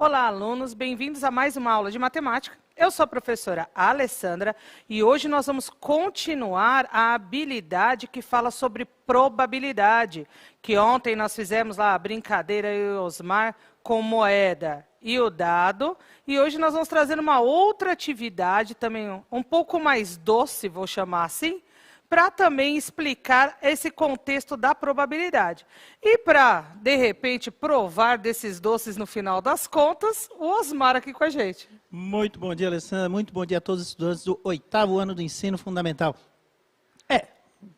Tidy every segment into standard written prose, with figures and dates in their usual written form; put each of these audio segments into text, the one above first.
Olá, alunos, bem-vindos a mais uma aula de matemática. Eu sou a professora Alessandra e hoje nós vamos continuar a habilidade que fala sobre probabilidade, que ontem nós fizemos lá a brincadeira e o Osmar com moeda e o dado, e hoje nós vamos trazer uma outra atividade também um pouco mais doce, vou chamar assim, para também explicar esse contexto da probabilidade. E para, de repente, provar desses doces no final das contas, o Osmar aqui com a gente. Muito bom dia, Alessandra. Muito bom dia a todos os estudantes do 8º ano do ensino fundamental.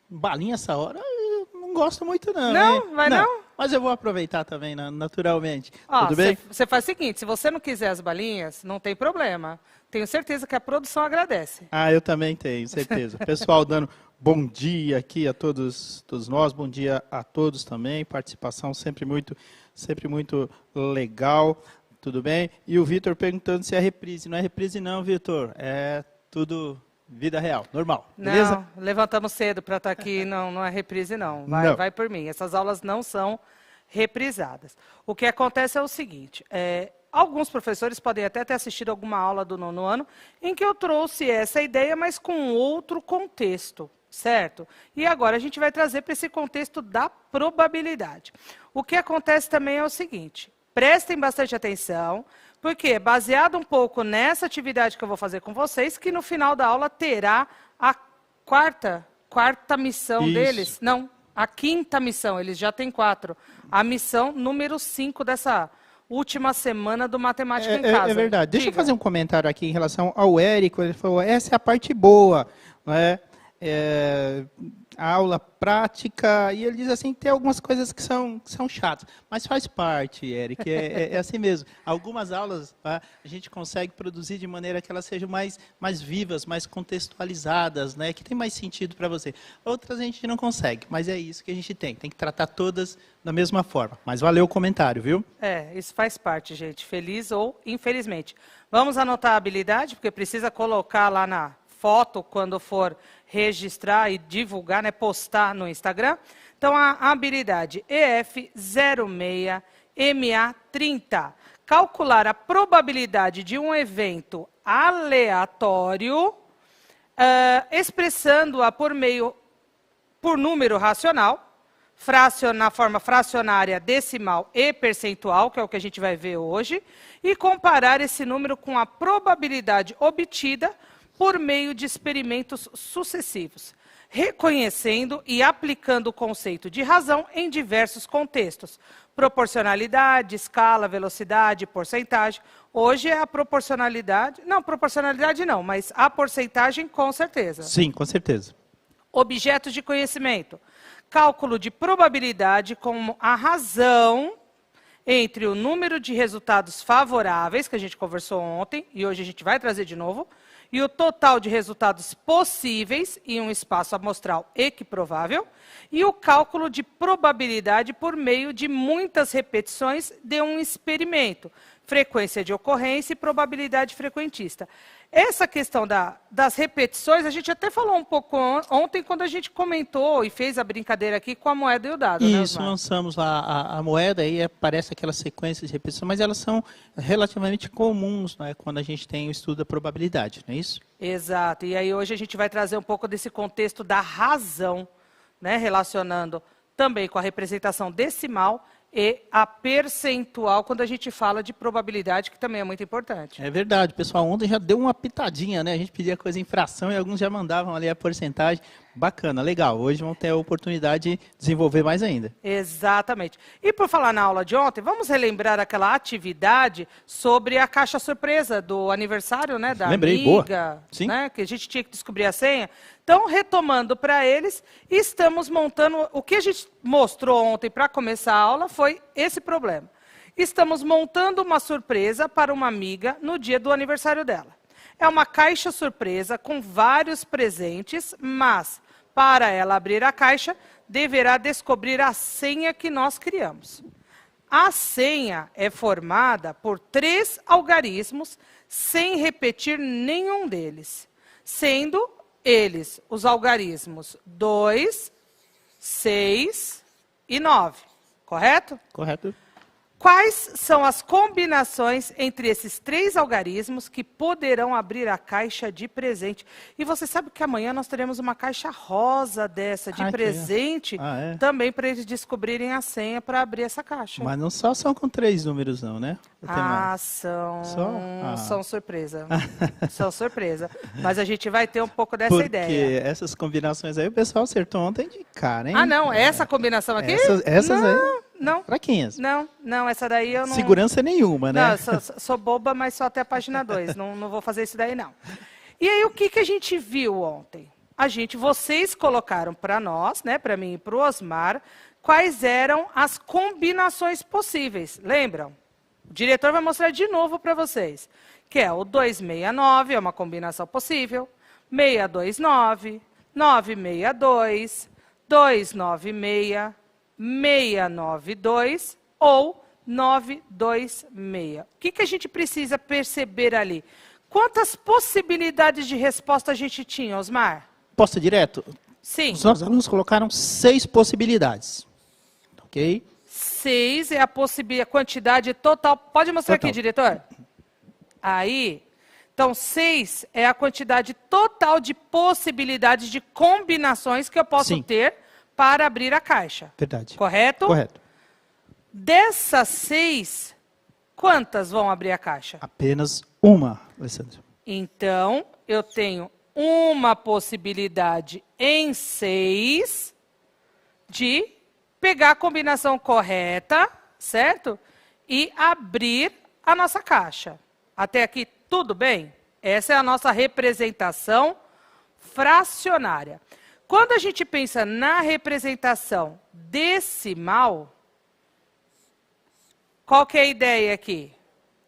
Balinha essa hora, eu não gosto muito não. Não? Hein? Vai não? Mas eu vou aproveitar também, naturalmente. Ó, Tudo bem? Você faz o seguinte, se você não quiser as balinhas, não tem problema. Tenho certeza que a produção agradece. Eu também tenho, certeza. Pessoal dando bom dia aqui a todos nós, bom dia a todos também. Participação sempre muito legal. Tudo bem? E o Vitor perguntando se é reprise. Não é reprise não, Vitor. É tudo vida real, normal. Beleza? Não, levantamos cedo para estar aqui, não é reprise não. Vai por mim. Essas aulas não são reprisadas. O que acontece é o seguinte, alguns professores podem até ter assistido alguma aula do 9º ano em que eu trouxe essa ideia, mas com outro contexto, certo? E agora a gente vai trazer para esse contexto da probabilidade. O que acontece também é o seguinte, prestem bastante atenção, porque baseado um pouco nessa atividade que eu vou fazer com vocês, que no final da aula terá a quarta missão deles. Não, a 5ª missão, eles já têm 4. A missão número 5 dessa última semana do Matemática em Casa. É verdade. Deixa eu fazer um comentário aqui em relação ao Érico. Ele falou, essa é a parte boa, não é? A aula prática, e ele diz assim, tem algumas coisas que são chatas, mas faz parte, Eric, é assim mesmo. Algumas aulas a gente consegue produzir de maneira que elas sejam mais vivas, mais contextualizadas, né, que tem mais sentido para você. Outras a gente não consegue, mas é isso que a gente tem que tratar todas da mesma forma. Mas valeu o comentário, viu? Isso faz parte, gente, feliz ou infelizmente. Vamos anotar a habilidade, porque precisa colocar lá na foto quando for registrar e divulgar, né, postar no Instagram. Então, a habilidade EF06MA30. Calcular a probabilidade de um evento aleatório, expressando-a por número racional, na forma fracionária, decimal e percentual, que é o que a gente vai ver hoje, e comparar esse número com a probabilidade obtida por meio de experimentos sucessivos, reconhecendo e aplicando o conceito de razão em diversos contextos. Proporcionalidade, escala, velocidade, porcentagem. Hoje é a proporcionalidade não, mas a porcentagem com certeza. Sim, com certeza. Objetos de conhecimento. Cálculo de probabilidade como a razão entre o número de resultados favoráveis, que a gente conversou ontem, e hoje a gente vai trazer de novo, e o total de resultados possíveis em um espaço amostral equiprovável, e o cálculo de probabilidade por meio de muitas repetições de um experimento, frequência de ocorrência e probabilidade frequentista. Essa questão das repetições, a gente até falou um pouco ontem, quando a gente comentou e fez a brincadeira aqui com a moeda e o dado. Isso, né, lançamos a moeda, aí aparece aquela sequência de repetição, mas elas são relativamente comuns, né, quando a gente tem o estudo da probabilidade, não é isso? Exato, e aí hoje a gente vai trazer um pouco desse contexto da razão, né, relacionando também com a representação decimal e a percentual, quando a gente fala de probabilidade, que também é muito importante. É verdade, pessoal, ontem já deu uma pitadinha, né? A gente pedia coisa em fração e alguns já mandavam ali a porcentagem. Bacana, legal. Hoje vão ter a oportunidade de desenvolver mais ainda. Exatamente. E por falar na aula de ontem, vamos relembrar aquela atividade sobre a caixa surpresa do aniversário, né, da Lembrei, amiga, boa. Sim. Né, que a gente tinha que descobrir a senha. Então, retomando para eles, estamos montando, o que a gente mostrou ontem para começar a aula foi esse problema. Estamos montando uma surpresa para uma amiga no dia do aniversário dela. É uma caixa surpresa com vários presentes, mas para ela abrir a caixa, deverá descobrir a senha que nós criamos. A senha é formada por 3 algarismos, sem repetir nenhum deles, sendo eles os algarismos 2, 6 e 9, correto? Correto. Quais são as combinações entre esses 3 algarismos que poderão abrir a caixa de presente? E você sabe que amanhã nós teremos uma caixa rosa dessa de presente, também para eles descobrirem a senha para abrir essa caixa. Mas não só são com 3 números não, né? São surpresa. São surpresa. Mas a gente vai ter um pouco dessa ideia. Porque essas combinações aí o pessoal acertou ontem de cara, hein? Ah, não, essa combinação aqui? Essas não, aí? Não. Fraquinhas. Não, essa daí eu não... Segurança nenhuma, né? Não, sou boba, mas só até a página 2. Não vou fazer isso daí, não. E aí, o que a gente viu ontem? Vocês colocaram para nós, né, para mim e para o Osmar, quais eram as combinações possíveis. Lembram? O diretor vai mostrar de novo para vocês. Que é o 269, é uma combinação possível. 629, 962, 296... 692 ou 926. O que a gente precisa perceber ali? Quantas possibilidades de resposta a gente tinha, Osmar? Posso ir direto? Sim. Os nossos alunos colocaram 6 possibilidades. Ok? 6 é a quantidade total. Pode mostrar aqui, diretor? Aí. Então, 6 é a quantidade total de possibilidades de combinações que eu posso ter para abrir a caixa. Verdade. Correto? Correto. Dessas 6, quantas vão abrir a caixa? Apenas uma, Alessandro. Então, eu tenho uma possibilidade em 6 de pegar a combinação correta, certo? E abrir a nossa caixa. Até aqui, tudo bem? Essa é a nossa representação fracionária. Quando a gente pensa na representação decimal, qual que é a ideia aqui?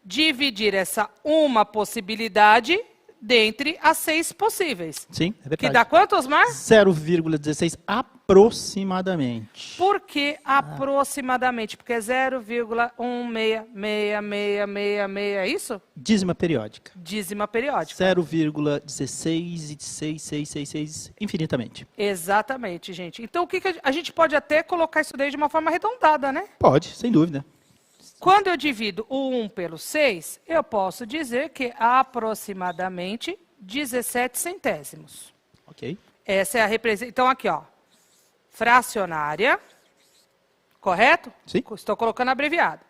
Dividir essa uma possibilidade dentre as 6 possíveis. Sim, é verdade. Que dá quanto, Osmar? 0,16 aproximadamente. Por que aproximadamente? Porque é 0,16666, é isso? Dízima periódica. Dízima periódica. 0,166666 infinitamente. Exatamente, gente. Então, o que a gente pode até colocar isso daí de uma forma arredondada, né? Pode, sem dúvida. Quando eu divido o 1 pelo 6, eu posso dizer que aproximadamente 17 centésimos. Ok. Essa é a representação. Então, aqui, ó. Fracionária. Correto? Sim. Estou colocando abreviado.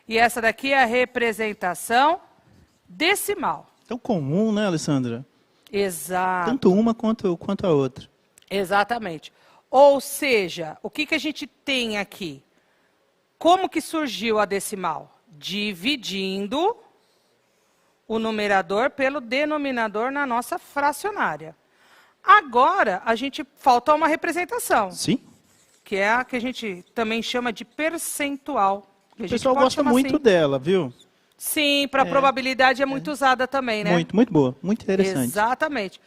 E essa daqui é a representação decimal. Tão comum, né, Alessandra? Exato. Tanto uma quanto a outra. Exatamente. Ou seja, o que a gente tem aqui? Como que surgiu a decimal? Dividindo o numerador pelo denominador na nossa fracionária. Agora, falta uma representação. Sim. Que é a que a gente também chama de percentual. O pessoal gosta muito dela, viu? Sim, para probabilidade é muito usada também, né? Muito boa, muito interessante. Exatamente.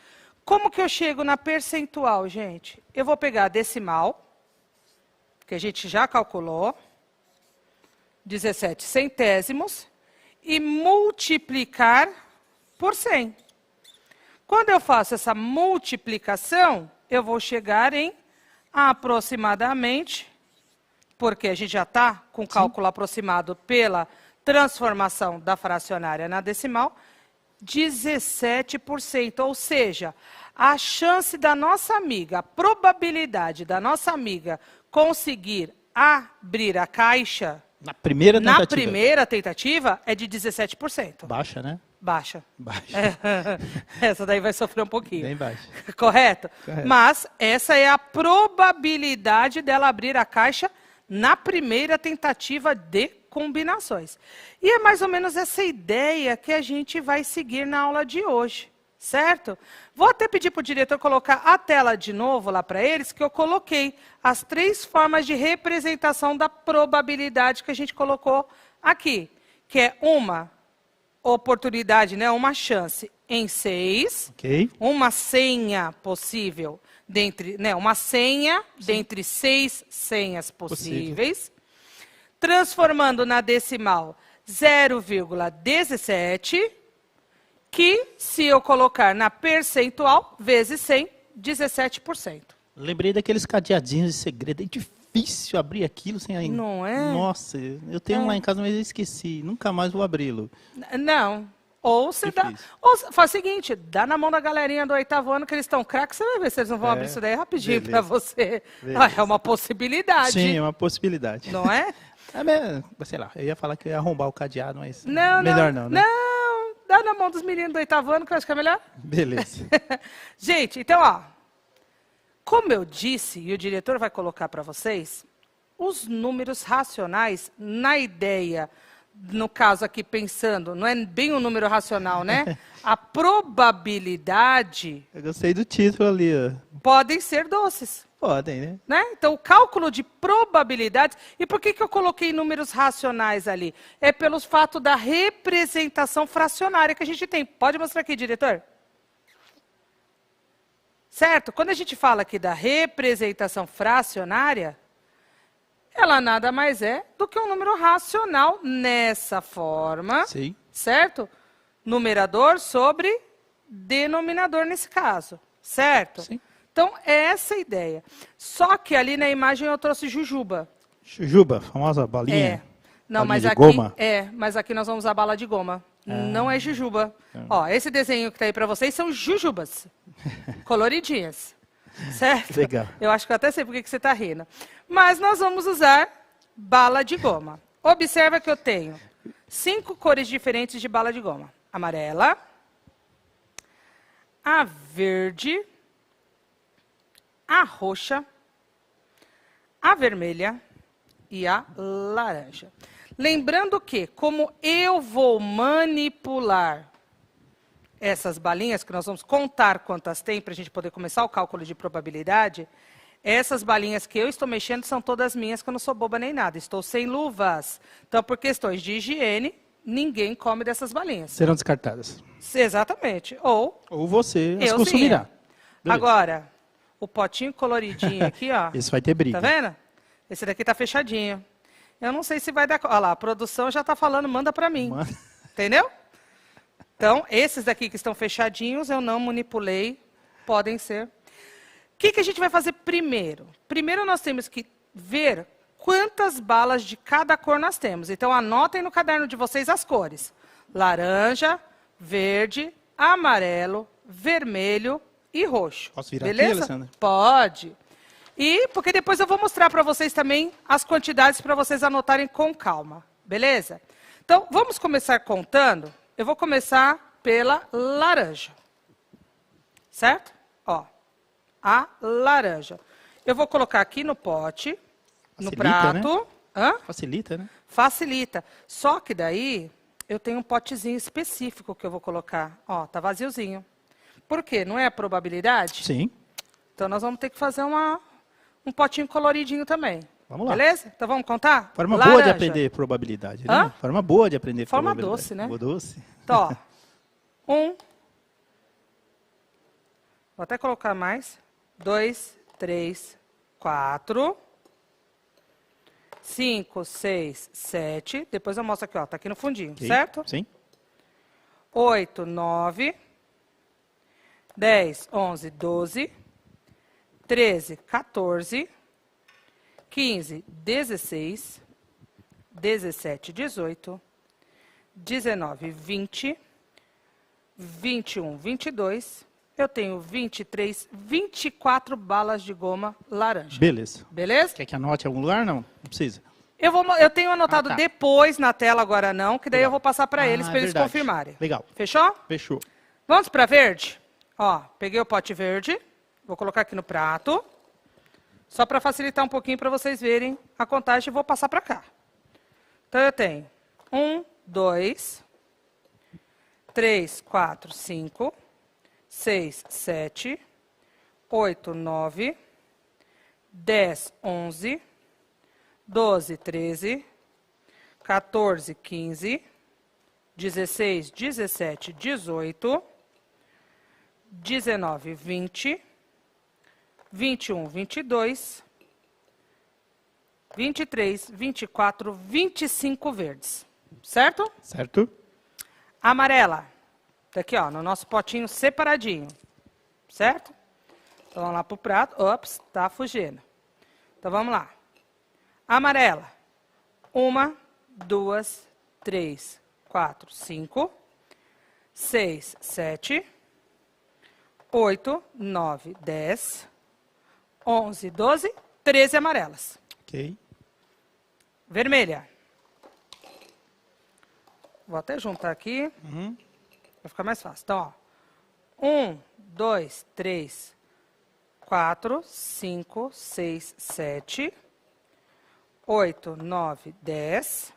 Como que eu chego na percentual, gente? Eu vou pegar a decimal, que a gente já calculou, 17 centésimos, e multiplicar por 100. Quando eu faço essa multiplicação, eu vou chegar em aproximadamente, porque a gente já está com o cálculo aproximado pela transformação da fracionária na decimal, 17%. Ou seja, a chance da nossa amiga, a probabilidade da nossa amiga conseguir abrir a caixa na primeira tentativa é de 17%. Baixa, né? Baixa. Essa daí vai sofrer um pouquinho. Bem baixa. Correto? Mas essa é a probabilidade dela abrir a caixa na primeira tentativa de combinações. E é mais ou menos essa ideia que a gente vai seguir na aula de hoje. Certo? Vou até pedir para o diretor colocar a tela de novo lá para eles, que eu coloquei as 3 formas de representação da probabilidade que a gente colocou aqui. Que é uma oportunidade, né, uma chance em 6, uma senha possível, uma senha dentre 6 senhas possíveis, transformando na decimal 0,17, que, se eu colocar na percentual, vezes 100, 17%. Lembrei daqueles cadeadinhos de segredo, é difícil difícil abrir aquilo sem ainda. Não é? Nossa, eu tenho um lá em casa, mas eu esqueci. Nunca mais vou abri-lo. Não. Ou você dá. Ou faz o seguinte, dá na mão da galerinha do 8º ano que eles estão craques, você vai ver se eles não vão abrir isso daí rapidinho para você. É uma possibilidade. Sim, é uma possibilidade. Não é? Sei lá, eu ia falar que eu ia arrombar o cadeado, mas não, melhor não, né? Não, dá na mão dos meninos do 8º ano que eu acho que é melhor. Beleza. Gente, então, ó, como eu disse, e o diretor vai colocar para vocês, os números racionais na ideia, no caso aqui pensando, não é bem um número racional, né? A probabilidade... Eu gostei do título ali, ó. Podem ser doces. Podem, né? Então, o cálculo de probabilidades... E por que eu coloquei números racionais ali? É pelo fato da representação fracionária que a gente tem. Pode mostrar aqui, diretor? Certo? Quando a gente fala aqui da representação fracionária, ela nada mais é do que um número racional nessa forma. Sim. Certo? Numerador sobre denominador nesse caso. Certo? Sim. Então, é essa a ideia. Só que ali na imagem eu trouxe jujuba. Jujuba, famosa balinha. Não, balinha mas de aqui goma. mas aqui nós vamos usar bala de goma. Não é jujuba. Ó, esse desenho que está aí para vocês são jujubas. Coloridinhas. Certo? Legal. Eu acho que eu até sei por que você está rindo. Mas nós vamos usar bala de goma. Observa que eu tenho 5 cores diferentes de bala de goma. Amarela, a verde, a roxa, a vermelha e a laranja. Lembrando que, como eu vou manipular essas balinhas, que nós vamos contar quantas tem para a gente poder começar o cálculo de probabilidade, essas balinhas que eu estou mexendo são todas minhas, que eu não sou boba nem nada. Estou sem luvas. Então, por questões de higiene, ninguém come dessas balinhas. Serão descartadas. Exatamente. Ou você as consumirá. Beleza. Agora, o potinho coloridinho aqui, ó. Esse vai ter briga. Tá vendo? Esse daqui tá fechadinho. Eu não sei se vai dar... Olha lá, a produção já tá falando, manda para mim. Entendeu? Então, esses daqui que estão fechadinhos, eu não manipulei, podem ser. O que a gente vai fazer primeiro? Primeiro nós temos que ver quantas balas de cada cor nós temos. Então, anotem no caderno de vocês as cores. Laranja, verde, amarelo, vermelho e roxo. Posso virar beleza? aqui, Alessandra? Pode. E porque depois eu vou mostrar para vocês também as quantidades para vocês anotarem com calma. Beleza? Então, vamos começar contando. Eu vou começar pela laranja. Certo? Ó, a laranja. Eu vou colocar aqui no pote, no prato. Né? Facilita, né? Facilita. Só que daí, eu tenho um potezinho específico que eu vou colocar. Ó, tá vaziozinho. Por quê? Não é a probabilidade? Sim. Então, nós vamos ter que fazer um potinho coloridinho também. Vamos lá. Beleza? Então, vamos contar? Forma boa de aprender probabilidade, né? Hã? Forma boa de aprender Forma probabilidade. doce, né? Boa doce. Então, ó. 1. Vou até colocar mais. 2, 3, 4. 5, 6, 7. Depois eu mostro aqui, ó. Tá aqui no fundinho, Okay. certo? Sim. 8, 9. 10, 11, 12. 13, 14. 15, 16. 17, 18. 19, 20. 21, 22. Eu tenho 23, 24 balas de goma laranja. Beleza. Beleza? Quer que anote em algum lugar? Não precisa. Eu tenho anotado tá. depois na tela, agora não, que daí Legal. eu vou passar para eles, para eles verdade. confirmarem. Legal. Fechou? Fechou. Vamos para verde? Ó, peguei o pote verde, vou colocar aqui no prato, só para facilitar um pouquinho para vocês verem a contagem, e vou passar para cá. Então, eu tenho 1, 2, 3, 4, 5, 6, 7, 8, 9, 10, 11, 12, 13, 14, 15, 16, 17, 18, 19, 20, 21, 22, 23, 24, 25 verdes. Certo? Certo. Amarela. Tá aqui, ó, no nosso potinho separadinho. Certo? Então, vamos lá pro prato. Ops, tá fugindo. Então, vamos lá. Amarela. 1, 2, 3, 4, 5, 6, 7, 8, 9, 10, 11, 12, 13 amarelas. Ok. Vermelha. Vou até juntar aqui. Vai ficar mais fácil. Então, ó. 1, 2, 3, 4, 5, 6, 7, 8, 9, 10,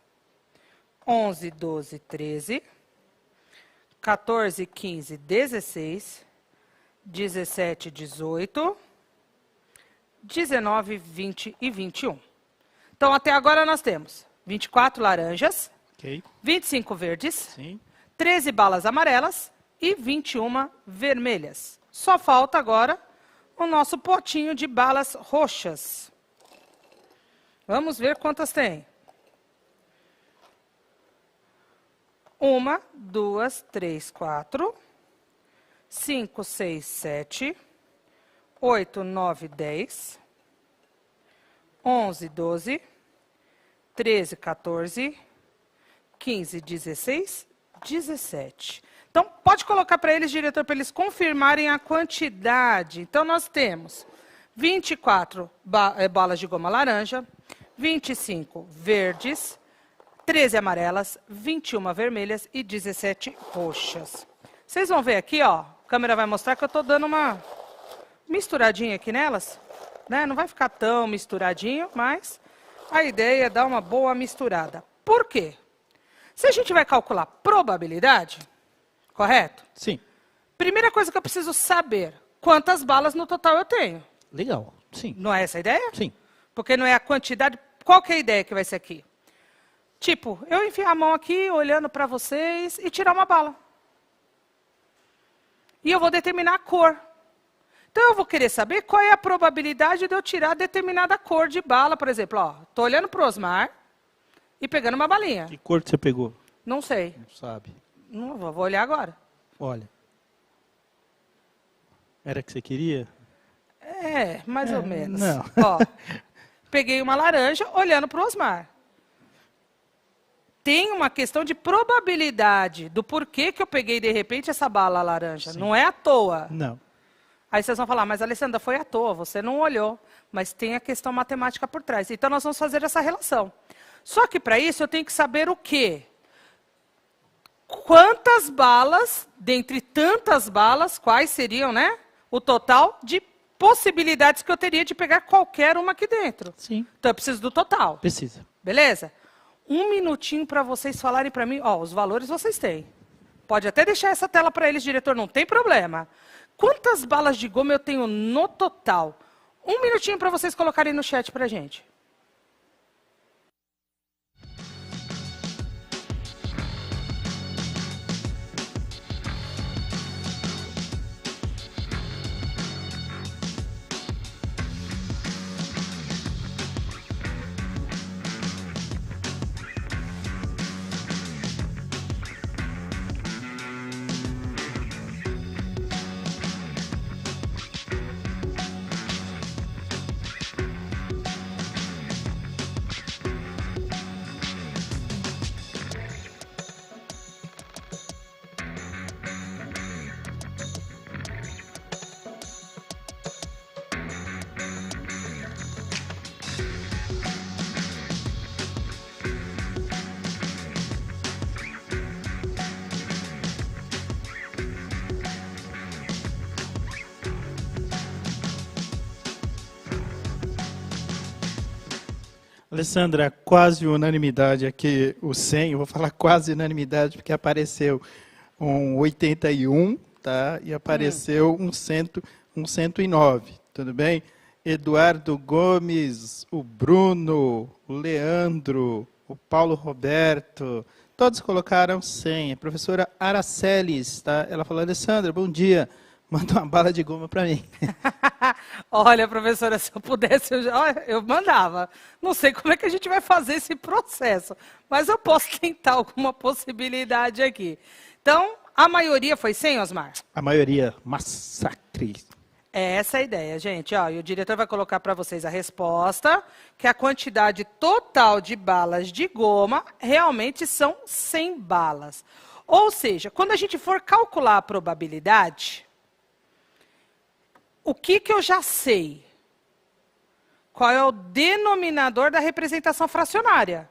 11, 12, 13, 14, 15, 16, 17, 18, 19, 20 e 21. Então, até agora nós temos 24 laranjas, Ok. 25 verdes, Sim. 13 balas amarelas e 21 vermelhas. Só falta agora o nosso potinho de balas roxas. Vamos ver quantas tem. 1, 2, 3, 4, 5, 6, 7, 8, 9, 10, 11, 12, 13, 14, 15, 16, 17. Então, pode colocar para eles, diretor, para eles confirmarem a quantidade. Então, nós temos 24 balas de goma laranja, 25 verdes, 13 amarelas, 21 vermelhas e 17 roxas. Vocês vão ver aqui, ó, a câmera vai mostrar que eu estou dando uma misturadinha aqui nelas, né? Não vai ficar tão misturadinho, mas a ideia é dar uma boa misturada. Por quê? Se a gente vai calcular probabilidade, correto? Sim. Primeira coisa que eu preciso saber, quantas balas no total eu tenho. Legal. Sim. Não é essa a ideia? Sim. Porque não é a quantidade. Qual que é a ideia que vai ser aqui? Tipo, eu enfiar a mão aqui, olhando para vocês e tirar uma bala. E eu vou determinar a cor. Então, eu vou querer saber qual é a probabilidade de eu tirar determinada cor de bala. Por exemplo, ó, tô olhando para o Osmar e pegando uma balinha. Que cor que você pegou? Não sei. Não sabe. Não vou olhar agora. Olha. Era que você queria? É, mais ou menos. Não. Ó, peguei uma laranja olhando para o Osmar. Tem uma questão de probabilidade do porquê que eu peguei, de repente, essa bala laranja. Sim. Não é à toa. Não. Aí vocês vão falar, mas Alessandra, foi à toa, você não olhou. Mas tem a questão matemática por trás. Então, nós vamos fazer essa relação. Só que, para isso, eu tenho que saber o quê? Quantas balas, dentre tantas balas, quais seriam, né? O total de possibilidades que eu teria de pegar qualquer uma aqui dentro. Sim. Então, eu preciso do total. Precisa. Beleza? 1 minutinho para vocês falarem para mim. Ó, os valores vocês têm. Pode até deixar essa tela para eles, diretor, não tem problema. Quantas balas de goma eu tenho no total? 1 minutinho para vocês colocarem no chat para a gente. Alessandra, quase unanimidade aqui, o 100, eu vou falar quase unanimidade porque apareceu um 81, tá? E apareceu um 109, tudo bem? Eduardo Gomes, o Bruno, o Leandro, o Paulo Roberto, todos colocaram 100. A professora Araceles, tá? Ela falou, Alessandra, bom dia. Manda uma bala de goma para mim. Olha, professora, se eu pudesse, eu mandava. Não sei como é que a gente vai fazer esse processo, mas eu posso tentar alguma possibilidade aqui. Então, a maioria foi 100, Osmar? A maioria, massacre. Essa é a ideia, gente. Ó, e o diretor vai colocar para vocês a resposta, que a quantidade total de balas de goma realmente são 100 balas. Ou seja, quando a gente for calcular a probabilidade, o que eu já sei? Qual é o denominador da representação fracionária?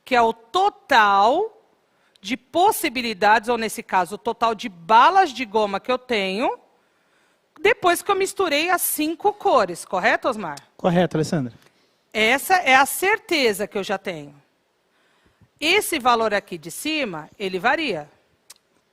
Que é o total de possibilidades, ou nesse caso, o total de balas de goma que eu tenho, depois que eu misturei as 5 cores. Correto, Osmar? Correto, Alessandra. Essa é a certeza que eu já tenho. Esse valor aqui de cima, ele varia.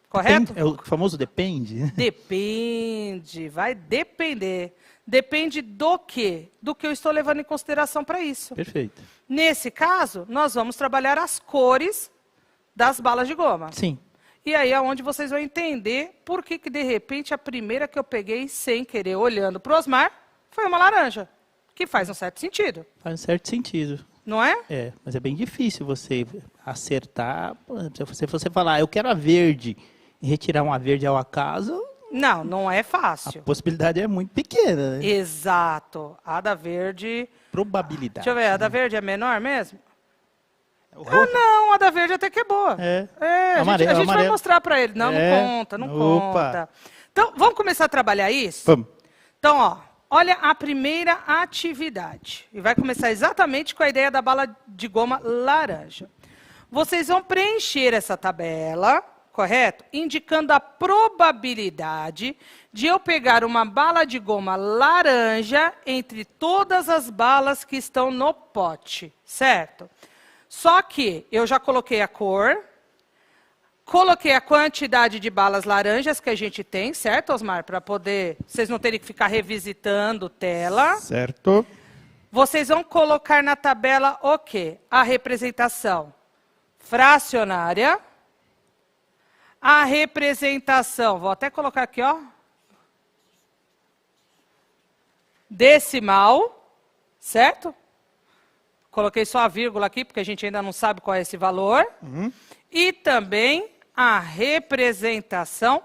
Correto? É o famoso depende? Depende, vai depender. Depende do quê? Do que eu estou levando em consideração para isso. Perfeito. Nesse caso, nós vamos trabalhar as cores das balas de goma. Sim. E aí é onde vocês vão entender por que, de repente, a primeira que eu peguei, sem querer, olhando para o Osmar, foi uma laranja. Que faz um certo sentido. Faz um certo sentido. Não é? É, mas é bem difícil você acertar. Se você falar, eu quero a verde, e retirar uma verde ao acaso, Não, não é a fácil. possibilidade é muito pequena. Né? Exato. A da verde... Probabilidade. Deixa eu ver, a da verde é menor mesmo? O Ah, roxo? não, a da verde até que é boa. É. A gente vai Amarelo. mostrar para ele. Não, É. não conta, não Opa. conta. Então, vamos começar a trabalhar isso? Vamos. Então, ó, olha a primeira atividade. E vai começar exatamente com a ideia da bala de goma laranja. Vocês vão preencher essa tabela, correto? Indicando a probabilidade de eu pegar uma bala de goma laranja entre todas as balas que estão no pote, certo? Só que eu já coloquei a cor, coloquei a quantidade de balas laranjas que a gente tem, certo, Osmar? Para poder vocês não terem que ficar revisitando tela. Certo. Vocês vão colocar na tabela o quê? A representação fracionária, a representação, vou até colocar aqui, ó, decimal, certo? Coloquei só a vírgula aqui, porque a gente ainda não sabe qual é esse valor. E também a representação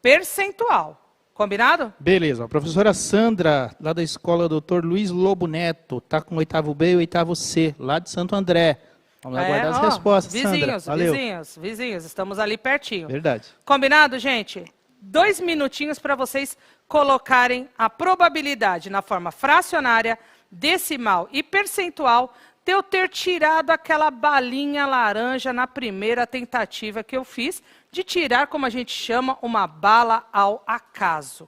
percentual. Combinado? Beleza. A professora Sandra, lá da escola Dr. Luiz Lobo Neto, está com o 8º B e o 8º C, lá de Santo André. Vamos aguardar as respostas, vizinhos, Sandra. Valeu. vizinhos, estamos ali pertinho. Verdade. Combinado, gente? 2 minutinhos para vocês colocarem a probabilidade na forma fracionária, decimal e percentual de eu ter tirado aquela balinha laranja na primeira tentativa que eu fiz de tirar, como a gente chama, uma bala ao acaso.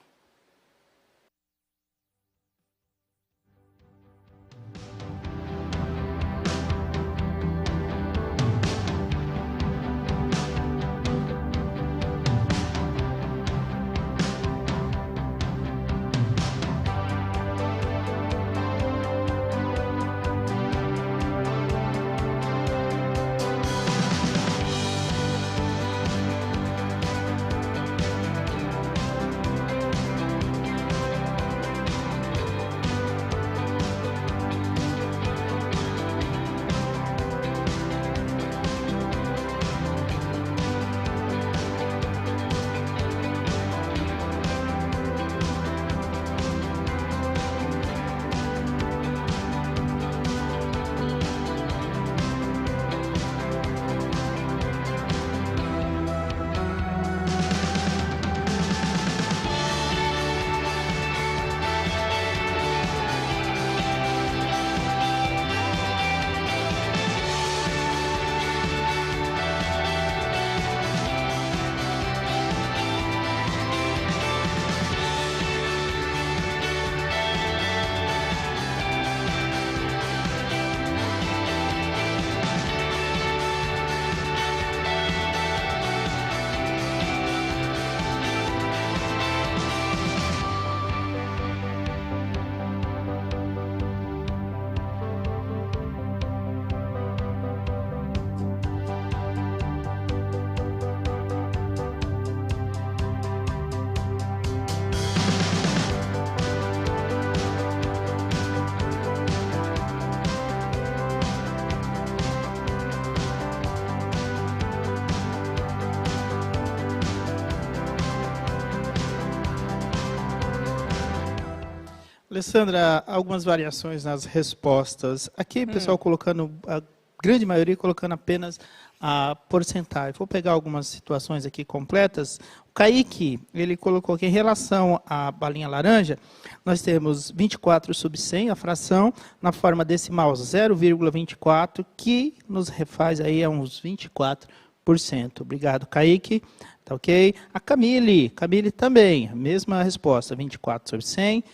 Alessandra, algumas variações nas respostas. Aqui o pessoal colocando, a grande maioria colocando apenas a porcentagem. Vou pegar algumas situações aqui completas. O Kaique, ele colocou que em relação à balinha laranja, nós temos 24 sobre 100, a fração, na forma decimal 0,24, que nos refaz aí a uns 24%. Obrigado, Kaique. Tá ok? A Camille também, a mesma resposta, 24 sobre 100,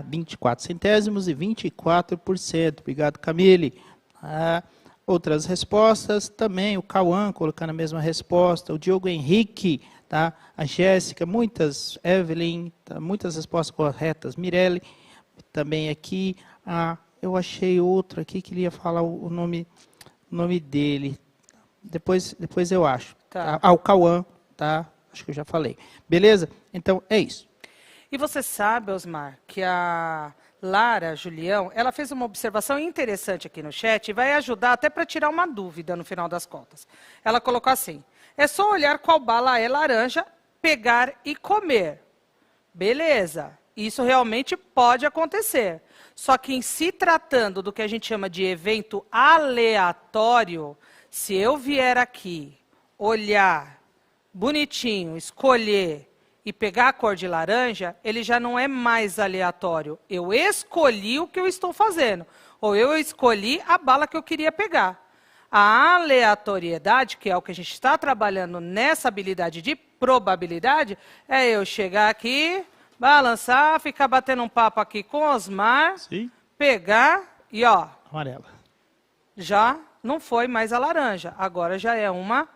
24 centésimos e 24%. Obrigado, Camille. Outras respostas também, o Cauã colocando a mesma resposta, o Diogo Henrique, tá? A Jéssica, muitas, Evelyn, tá? Muitas respostas corretas, Mirelle, também aqui, eu achei outro aqui que ele ia falar o nome dele, depois eu acho. Tá. O Cauã, tá? Acho que eu já falei. Beleza? Então, é isso. E você sabe, Osmar, que a Lara Julião, ela fez uma observação interessante aqui no chat e vai ajudar até para tirar uma dúvida no final das contas. Ela colocou assim: é só olhar qual bala é laranja, pegar e comer. Beleza, isso realmente pode acontecer. Só que em se tratando do que a gente chama de evento aleatório, se eu vier aqui, olhar bonitinho, escolher e pegar a cor de laranja, ele já não é mais aleatório. Eu escolhi o que eu estou fazendo. Ou eu escolhi a bala que eu queria pegar. A aleatoriedade, que é o que a gente está trabalhando nessa habilidade de probabilidade, é eu chegar aqui, balançar, ficar batendo um papo aqui com o Osmar, sim, pegar e ó, amarela. Já não foi mais a laranja, agora já é uma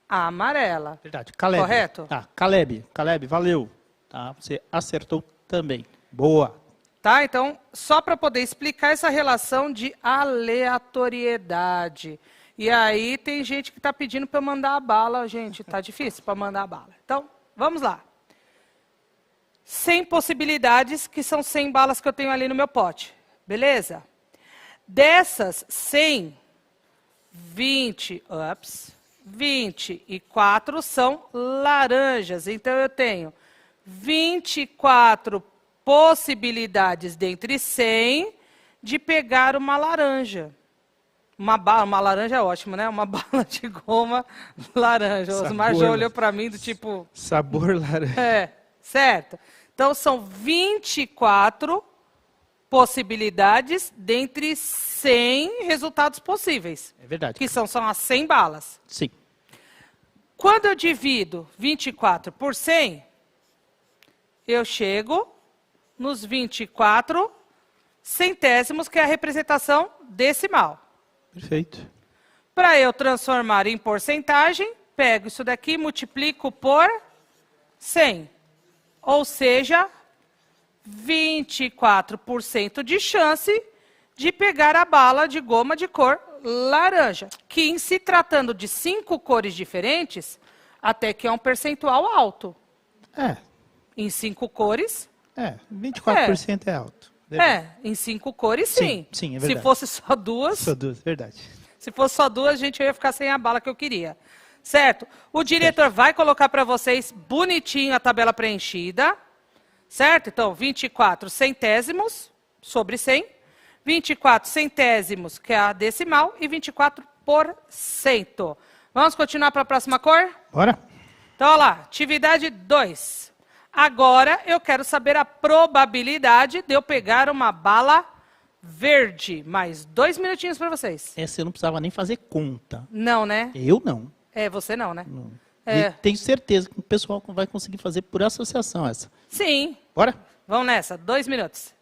amarela. Verdade. Caleb. Correto? Tá, Caleb, valeu. Tá, você acertou também. Boa. Tá, então, só para poder explicar essa relação de aleatoriedade. E aí tem gente que está pedindo para eu mandar a bala. Gente, tá difícil para mandar a bala. Então, vamos lá. 100 possibilidades, que são 100 balas que eu tenho ali no meu pote. Beleza? Dessas 100, 24 são laranjas. Então, eu tenho 24 possibilidades dentre 100 de pegar uma laranja. Uma laranja é ótimo, né? Uma bala de goma laranja. O Osmar já olhou para mim do tipo... Sabor laranja. É, certo. Então, são 24 possibilidades dentre 100 resultados possíveis. É verdade. Que são as 100 balas. Sim. Quando eu divido 24 por 100, eu chego nos 24 centésimos, que é a representação decimal. Perfeito. Para eu transformar em porcentagem, pego isso daqui, multiplico por 100. Ou seja, 24% de chance de pegar a bala de goma de cor laranja. Que, em se tratando de 5 cores diferentes, até que é um percentual alto. É. Em 5 cores... 24% é alto. Verdade. Em 5 cores, sim. Sim, é verdade. Se fosse só duas... Só duas, verdade. Se fosse só duas, gente, eu ia ficar sem a bala que eu queria. Certo? O diretor vai colocar para vocês bonitinho a tabela preenchida. Certo? Então, 24 centésimos sobre 100. 24 centésimos, que é a decimal, e 24%. Vamos continuar para a próxima cor? Bora. Então, olha lá. Atividade 2. Agora, eu quero saber a probabilidade de eu pegar uma bala verde. Mais 2 minutinhos para vocês. Essa eu não precisava nem fazer conta. Não, né? Eu não. Você não, né? Não. É. E tenho certeza que o pessoal vai conseguir fazer por associação essa. Sim. Bora? Vamos nessa. 2 minutos.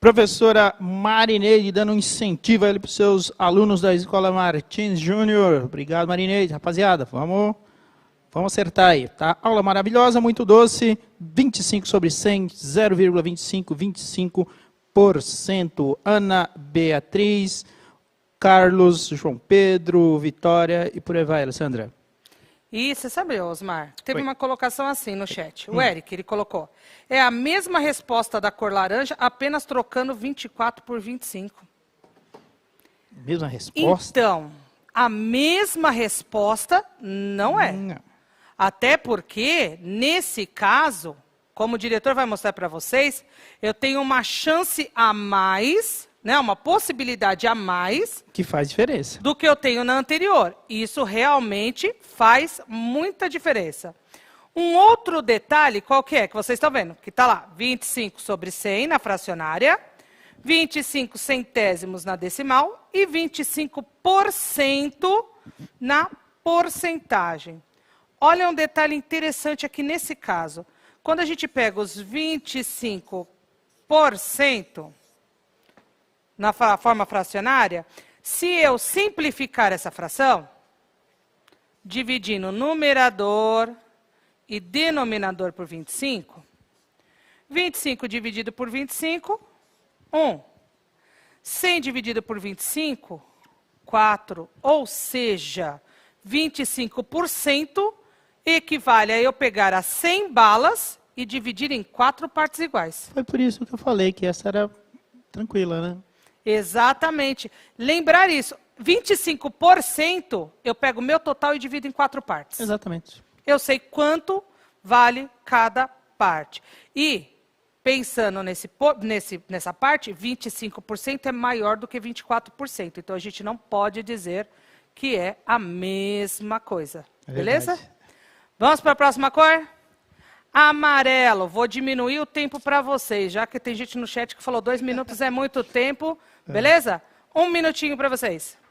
Professora Marineide, dando um incentivo ali para os seus alunos da Escola Martins Júnior. Obrigado, Marineide. Rapaziada, vamos acertar aí, tá? Aula maravilhosa, muito doce, 25 sobre 100, 0,25, 25%. Ana Beatriz, Carlos, João Pedro, Vitória e por aí vai, Alessandra. E você sabe, Osmar, teve uma colocação assim no chat. O Eric, ele colocou, é a mesma resposta da cor laranja, apenas trocando 24 por 25. Mesma resposta? Então, a mesma resposta não é. Não. Até porque, nesse caso, como o diretor vai mostrar para vocês, eu tenho uma chance a mais, né, uma possibilidade a mais. Que faz diferença. Do que eu tenho na anterior. Isso realmente faz muita diferença. Um outro detalhe, qual que é? Que vocês estão vendo? Que está lá, 25 sobre 100 na fracionária, 25 centésimos na decimal e 25% na porcentagem. Olha um detalhe interessante aqui nesse caso. Quando a gente pega os 25% na forma fracionária, se eu simplificar essa fração, dividindo numerador e denominador por 25, 25 dividido por 25, 1. 100 dividido por 25, 4. Ou seja, 25% equivale a eu pegar as 100 balas e dividir em 4 partes iguais. Foi por isso que eu falei que essa era tranquila, né? Exatamente. Lembrar isso. 25% eu pego o meu total e divido em 4 partes. Exatamente. Eu sei quanto vale cada parte. E, pensando nessa parte, 25% é maior do que 24%. Então, a gente não pode dizer que é a mesma coisa. Beleza? Vamos para a próxima cor? Amarelo. Vou diminuir o tempo para vocês, já que tem gente no chat que falou 2 minutos é muito tempo. Beleza? 1 minutinho para vocês.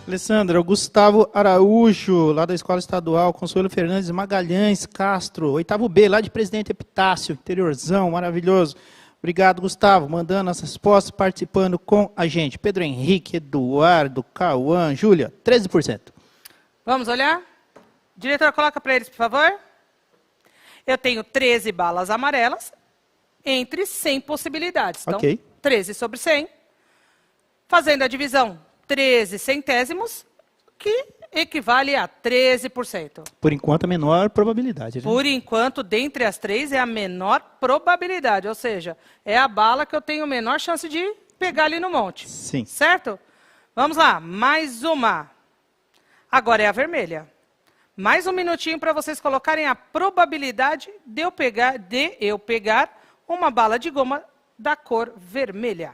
Alessandra, o Gustavo Araújo, lá da Escola Estadual, Consuelo Fernandes Magalhães Castro, 8º B, lá de Presidente Epitácio, interiorzão, maravilhoso. Obrigado, Gustavo, mandando as respostas, participando com a gente. Pedro Henrique, Eduardo, Cauã, Júlia, 13%. Vamos olhar? Diretor, coloca para eles, por favor. Eu tenho 13 balas amarelas entre 100 possibilidades. Então, ok. 13 sobre 100. Fazendo a divisão, 13 centésimos, que equivale a 13%. Por enquanto, a menor probabilidade. Né? Por enquanto, dentre as 3, é a menor probabilidade. Ou seja, é a bala que eu tenho menor chance de pegar ali no monte. Sim. Certo? Vamos lá, mais uma. Agora é a vermelha. Mais um minutinho para vocês colocarem a probabilidade de eu pegar uma bala de goma da cor vermelha.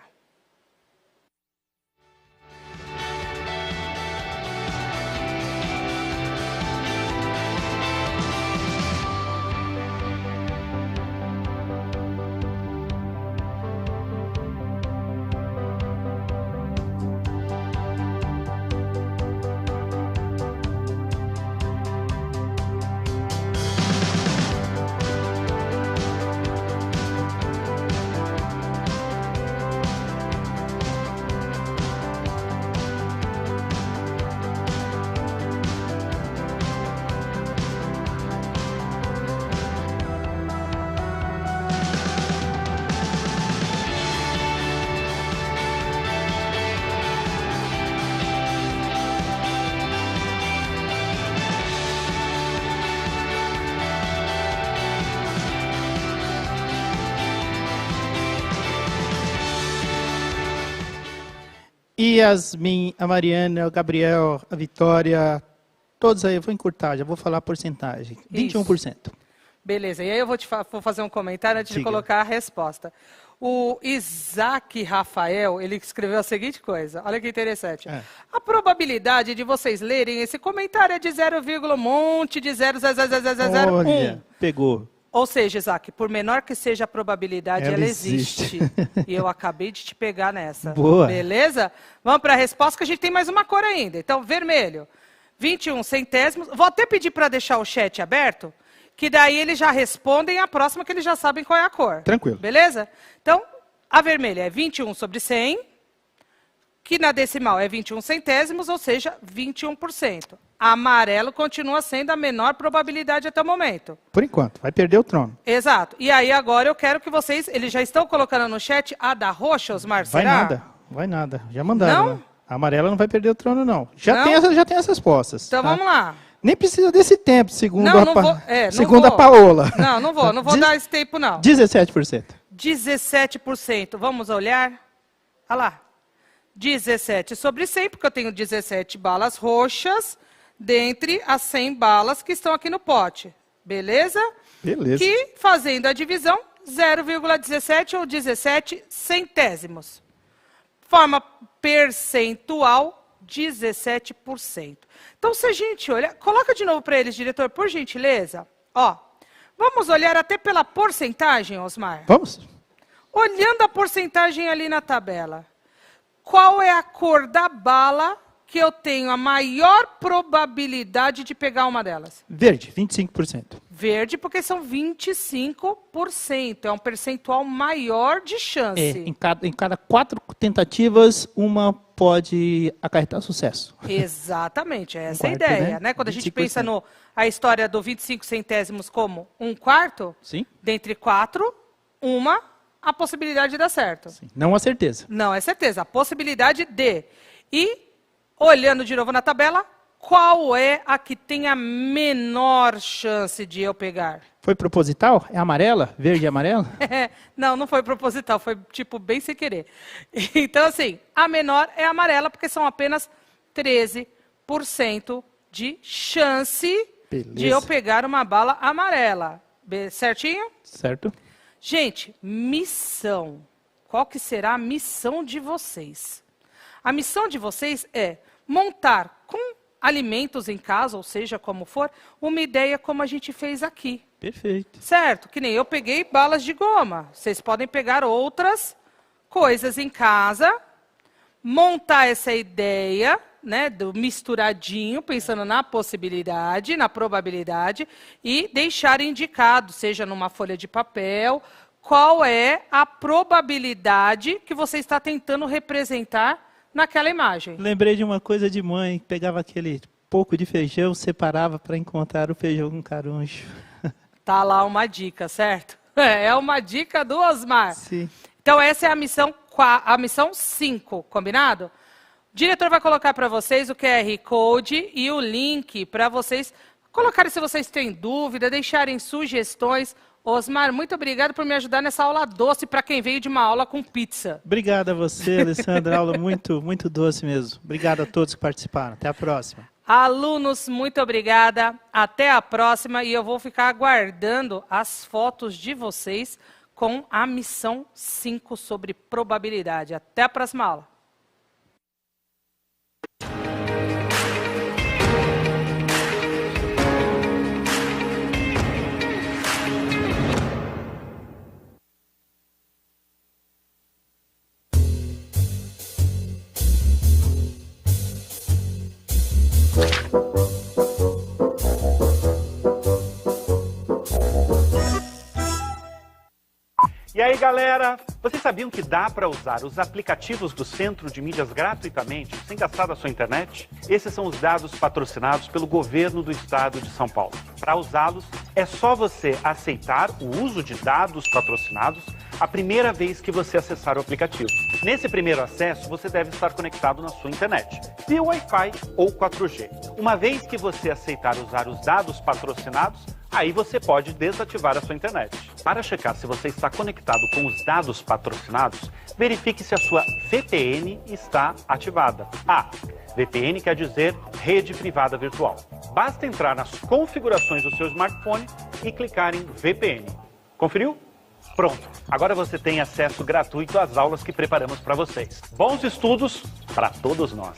Yasmin, a Mariana, o Gabriel, a Vitória, todos aí, eu vou encurtar, já vou falar a porcentagem. 21%. Beleza, e aí eu vou fazer um comentário antes de colocar a resposta. O Isaac Rafael, ele escreveu a seguinte coisa, olha que interessante. A probabilidade de vocês lerem esse comentário é de 0, monte de 0,0001. Olha, pegou. Ou seja, Isaac, por menor que seja a probabilidade, ela existe. E eu acabei de te pegar nessa. Boa. Beleza? Vamos para a resposta, que a gente tem mais uma cor ainda. Então, vermelho, 21 centésimos. Vou até pedir para deixar o chat aberto, que daí eles já respondem a próxima, que eles já sabem qual é a cor. Tranquilo. Beleza? Então, a vermelha é 21 sobre 100, que na decimal é 21 centésimos, ou seja, 21%. Amarelo continua sendo a menor probabilidade até o momento. Por enquanto, vai perder o trono. Exato. E aí agora eu quero que vocês, eles já estão colocando no chat a da roxa, Osmar, será? Vai nada. Já mandaram. Não? Né? A amarela não vai perder o trono, não. Já tem as respostas. Então vamos lá. Nem precisa desse tempo, segundo a Paola. Não vou dar esse tempo, não. 17%. 17%. Vamos olhar. Olha lá. 17 sobre 100, porque eu tenho 17 balas roxas dentre as 100 balas que estão aqui no pote. Beleza? Beleza. Que, fazendo a divisão, 0,17 ou 17 centésimos. Forma percentual, 17%. Então, se a gente olha... Coloca de novo para eles, diretor, por gentileza. Ó, vamos olhar até pela porcentagem, Osmar? Vamos. Olhando a porcentagem ali na tabela, qual é a cor da bala que eu tenho a maior probabilidade de pegar uma delas? Verde, 25%. Verde, porque são 25%. É um percentual maior de chance. Em cada 4 tentativas, uma pode acarretar sucesso. Exatamente, essa é a ideia. Né? Quando 25%. A gente pensa a história do 25 centésimos como 1/4, sim, dentre 4, a possibilidade de dar certo. Sim. Não a certeza. Não é certeza, a possibilidade de. E, olhando de novo na tabela, qual é a que tem a menor chance de eu pegar? Foi proposital? É amarela? Verde e amarela? Não foi proposital, foi tipo bem sem querer. Então, assim, a menor é amarela, porque são apenas 13% de chance de eu pegar uma bala amarela. Certinho? Certo. Gente, missão. Qual que será a missão de vocês? A missão de vocês é montar com alimentos em casa, ou seja, como for, uma ideia como a gente fez aqui. Perfeito. Certo? Que nem eu peguei balas de goma. Vocês podem pegar outras coisas em casa, montar essa ideia, né, do misturadinho, pensando na possibilidade, na probabilidade, e deixar indicado, seja numa folha de papel, qual é a probabilidade que você está tentando representar naquela imagem. Lembrei de uma coisa de mãe, que pegava aquele pouco de feijão, separava para encontrar o feijão com caruncho. Tá lá uma dica, certo? É uma dica do Osmar. Sim. Então essa é a missão 5, combinado? O diretor vai colocar para vocês o QR Code e o link para vocês colocarem se vocês têm dúvida, deixarem sugestões. Osmar, muito obrigado por me ajudar nessa aula doce para quem veio de uma aula com pizza. Obrigado a você, Alessandra. Aula muito, muito doce mesmo. Obrigado a todos que participaram. Até a próxima. Alunos, muito obrigada. Até a próxima. E eu vou ficar aguardando as fotos de vocês com a missão 5 sobre probabilidade. Até a próxima aula. E aí, galera, vocês sabiam que dá para usar os aplicativos do Centro de Mídias gratuitamente, sem gastar da sua internet? Esses são os dados patrocinados pelo governo do estado de São Paulo. Para usá-los, é só você aceitar o uso de dados patrocinados, a primeira vez que você acessar o aplicativo. Nesse primeiro acesso, você deve estar conectado na sua internet, via Wi-Fi ou 4G. Uma vez que você aceitar usar os dados patrocinados, aí você pode desativar a sua internet. Para checar se você está conectado com os dados patrocinados, verifique se a sua VPN está ativada. VPN quer dizer rede privada virtual. Basta entrar nas configurações do seu smartphone e clicar em VPN. Conferiu? Pronto. Agora você tem acesso gratuito às aulas que preparamos para vocês. Bons estudos para todos nós.